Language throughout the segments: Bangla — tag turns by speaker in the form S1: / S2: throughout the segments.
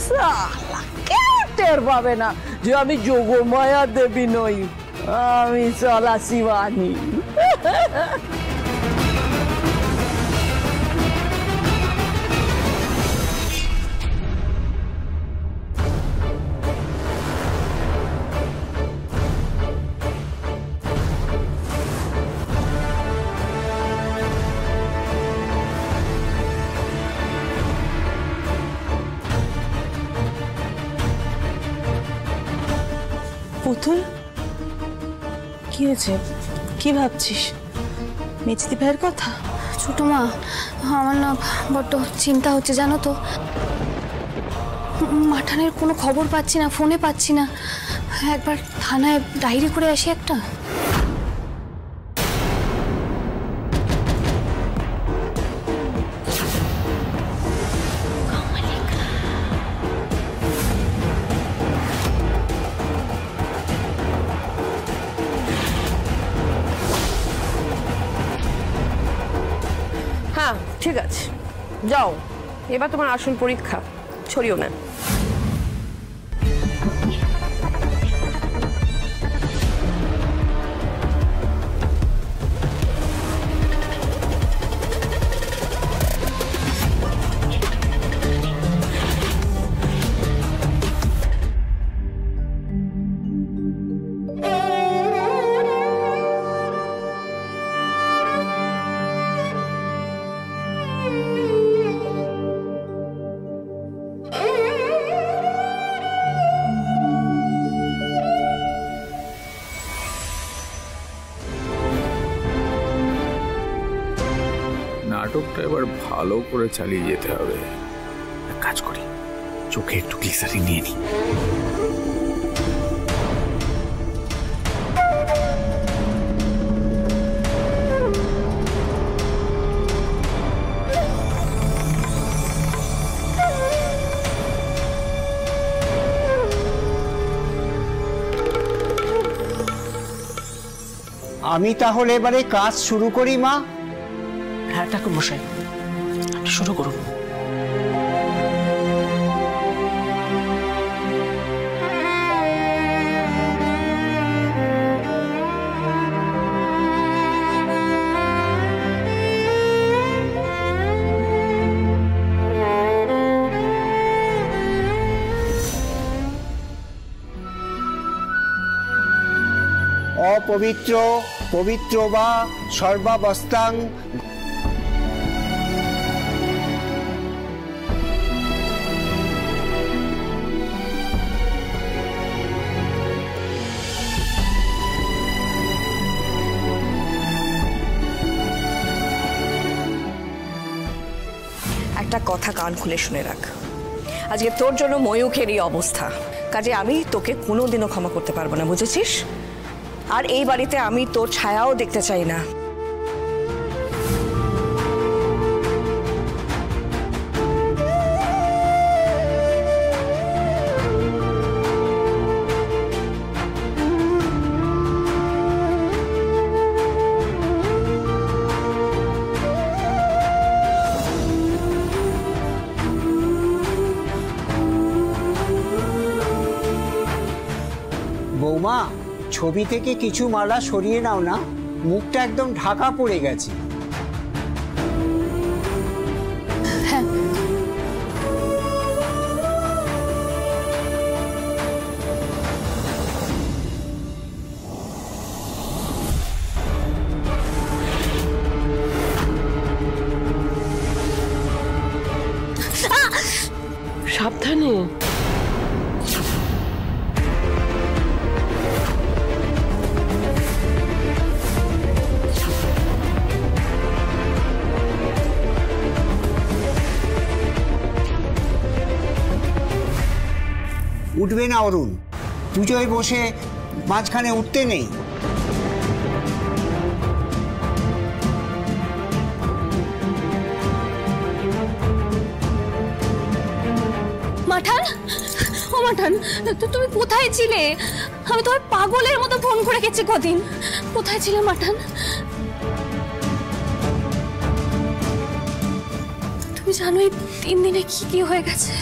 S1: সালা কেউ টের পাবে না যে আমি যোগমায়া দেবী নই, আমি চলা শিবানী।
S2: পুতুল, কি হয়েছে? কি ভাবছিস? মেজদি ভাইয়ের কথা?
S3: ছোট মা, আমার না বড্ড চিন্তা হচ্ছে জানো তো। মাঠানের কোনো খবর পাচ্ছি না, ফোনে পাচ্ছি না। একবার থানায় ডায়েরি করে আসি একটা।
S4: হ্যাঁ ঠিক আছে, যাও, এবার তোমার আসল পরীক্ষা, ছড়িও না।
S5: নাটকটা এবার ভালো করে চালিয়ে যেতে হবে। এক কাজ করি, চোখে একটু গ্লিসারিন নিয়ে নিই।
S6: আমি তাহলে এবারে কাজ শুরু করি মা।
S2: হ্যাঁ ঠাকুর মশাই, আপনি শুরু করুন।
S6: অপবিত্র পবিত্র বা সর্বাবস্থাং
S4: একটা কথা কান খুলে শুনে রাখ, আজকে তোর জন্য ময়ূখের এই অবস্থা, কাজে আমি তোকে কোনোদিনও ক্ষমা করতে পারবো না, বুঝেছিস? আর এই বাড়িতে আমি তোর ছায়াও দেখতে চাই না।
S6: বৌমা, ছবি থেকে কিছু মালা সরিয়ে নাও না, মুখটা একদম ঢাকা পড়ে গেছে।
S2: সাবধানে।
S6: উঠবে না অরুণ, পুজোয় বসে মাঝখানে উঠতে নেই।
S3: মাঠান, ও মাঠান, তুমি কোথায় ছিলে? আমি তোমার পাগলের মতো ফোন করে গেছি কদিন। কোথায় ছিলে মাঠান? তুমি জানো এই 3 দিনে কি কি হয়ে গেছে?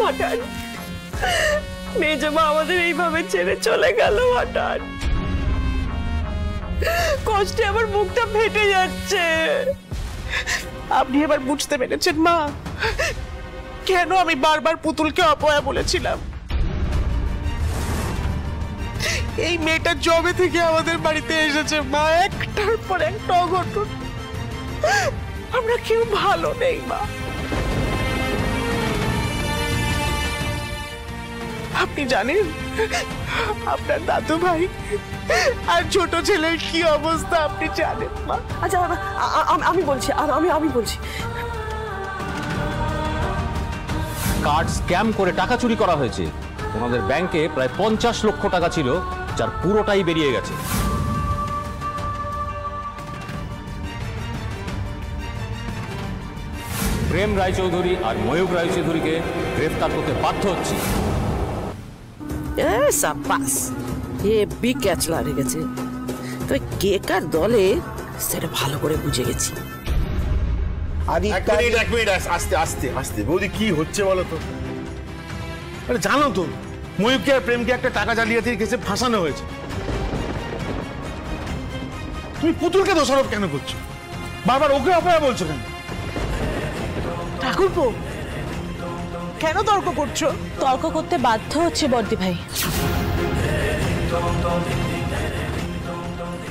S1: মাঠান, মেজমা আমাদের এইভাবে ছেড়ে চলে গেল মাঠান। কষ্টে আমার মুখটা ফেটে যাচ্ছে।
S2: আপনি এবার বুঝতে পেরেছেন মা, কেন আমি বারবার পুতুলকে অপয়া বলেছিলাম। এই মেয়েটা জবে থেকে আমাদের বাড়িতে এসেছে মা, একটার পর একটা অঘটন। আমরা কেউ ভালো নেই মা। আপনি জানেন আপনার দাদু ভাই আর ছোট ছেলের কি অবস্থা আপনি জানেন মা।
S1: আচ্ছা আমি বলছি, আমি বলছি।
S7: কার্ড স্ক্যাম করে টাকা চুরি করা হয়েছে। ওনাদের ব্যাংকে প্রায় 50 লক্ষ টাকা ছিল, যার পুরোটাই বেরিয়ে গেছে। প্রেম রায়চৌধুরী আর ময়ূক রায়চৌধুরীকে গ্রেফতার করতে বাধ্য হচ্ছি।
S8: সাব্বাস, হেভি ক্যাচ লাগে গেছে। তবে কে কার দলে সেটা ভালো করে বুঝে গেছি।
S9: এক মিনিট আস্তে আস্তে আস্তে। বৌদি কি হচ্ছে বলো তো? আরে জানো তো ময়ূরকে আর প্রেমকে একটা টাকা জালিয়াতির কেসে ফাঁসানো হয়েছে। তুমি পুতুলকে দোষারোপ কেন করছো? বারবার ওকে অপয়া বলছো কেন?
S2: ঠাকুরপো, কেন তর্ক করছো?
S10: তর্ক করতে বাধ্য হচ্ছে বর্দি ভাই।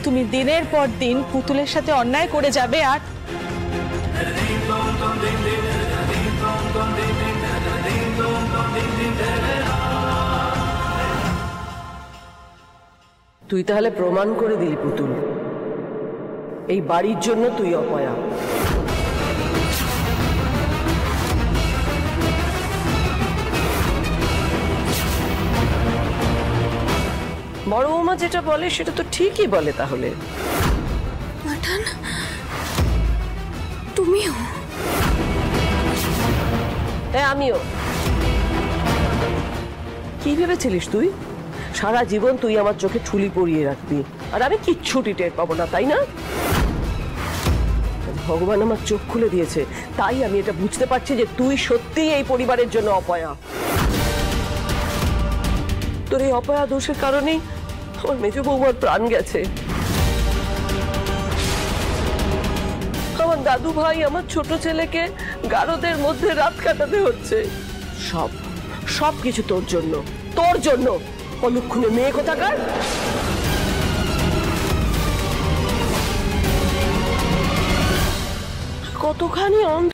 S10: তুমি দিনের পর দিন পুতুলের সাথে অন্যায় করে যাবে, আর
S1: তুই তাহলে প্রমাণ করে দিলি পুতুল, এই বাড়ির জন্য তুই অপয়া। বড় বৌমা যেটা বলে সেটা তো ঠিকই বলে। তাহলে
S3: মাঠান, তুমিও?
S1: হ্যাঁ, আমিও। কি ভেবেছিলিস তুই সারা জীবন তুই আমার চোখে ঠুলি পরিয়ে রাখবি আর আমি কিচ্ছুটি টের পাবো না, তাই না? ভগবান আমার চোখ খুলে দিয়েছে, তাই আমি এটা বুঝতে পারছি যে তুই সত্যিই এই পরিবারের জন্য অপয়া। তোর এই অপয়া দোষের কারণেই আমার মেজ বৌমার প্রাণ গেছে। আমার দাদু ভাই আমার ছোট ছেলেকে গারদের মধ্যে রাত কাটাতে হচ্ছে। সব কিছু তোর জন্য, তোর জন্য। অলক্ষণে মেয়ে কোথাকার। কতখানি অন্ধ